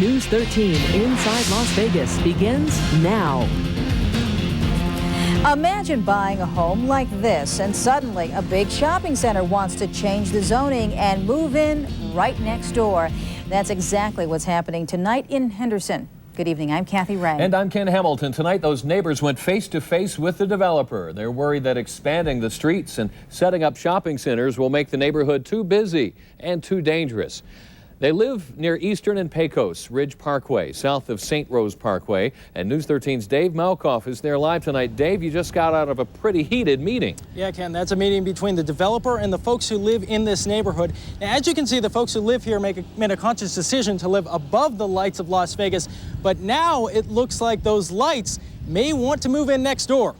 News 13 Inside Las Vegas begins now. Imagine buying a home like this, and suddenly a big shopping center wants to change the zoning and move in right next door. That's exactly what's happening tonight in Henderson. Good evening, I'm Kathy Ray. And I'm Ken Hamilton. Tonight, those neighbors went face to face with the developer. They're worried that expanding the streets and setting up shopping centers will make the neighborhood too busy and too dangerous. They live near Eastern and Pecos Ridge Parkway, south of St. Rose Parkway. And News 13's Dave Malkoff is there live tonight. Dave, you just got out of a pretty heated meeting. Yeah, Ken, that's a meeting between the developer and the folks who live in this neighborhood. Now, as you can see, the folks who live here made a conscious decision to live above the lights of Las Vegas. But now it looks like those lights may want to move in next door.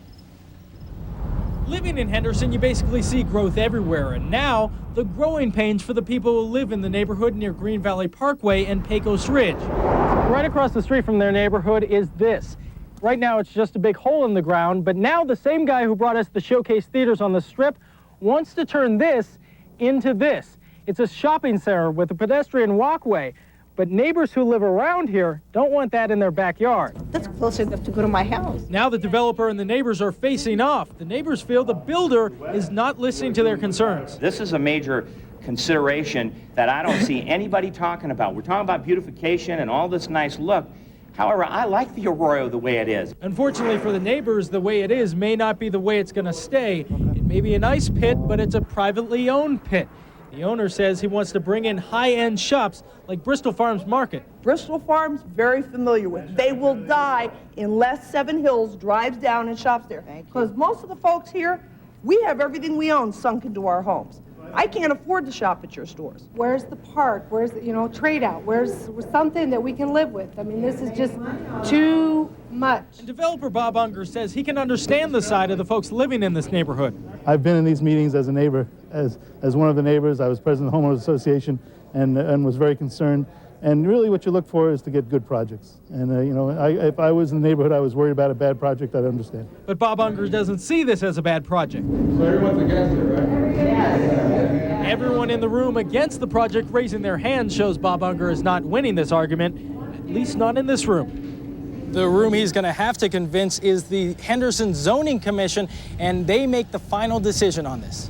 Living in Henderson, you basically see growth everywhere, and now the growing pains for the people who live in the neighborhood near Green Valley Parkway and Pecos Ridge. Right across the street from their neighborhood is this. Right now it's just a big hole in the ground, but now the same guy who brought us the Showcase Theaters on the Strip wants to turn this into this. It's a shopping center with a pedestrian walkway. But neighbors who live around here don't want that in their backyard. That's close enough to go to my house. Now the developer and the neighbors are facing off. The neighbors feel the builder is not listening to their concerns. This is a major consideration that I don't see anybody talking about. We're talking about beautification and all this nice look. However, I like the Arroyo the way it is. Unfortunately for the neighbors, the way it is may not be the way it's going to stay. It may be a nice pit, but it's a privately owned pit. The owner says he wants to bring in high-end shops like Bristol Farms Market. Bristol Farms, very familiar with. They will die unless Seven Hills drives down and shops there. Because most of the folks here, we have everything we own sunk into our homes. I can't afford to shop at your stores. Where's the park? Where's the, trade out? Where's something that we can live with? I mean, this is just too much. And developer Bob Unger says he can understand the side of the folks living in this neighborhood. I've been in these meetings as a neighbor, as one of the neighbors. I was president of the Homeowners Association and was very concerned. And really what you look for is to get good projects. And, if I was in the neighborhood, I was worried about a bad project, I'd understand. But Bob Unger doesn't see this as a bad project. So everyone's against it, right? Yes. Everyone in the room against the project raising their hands shows Bob Unger is not winning this argument, at least not in this room. The room he's going to have to convince is the Henderson Zoning Commission, and they make the final decision on this.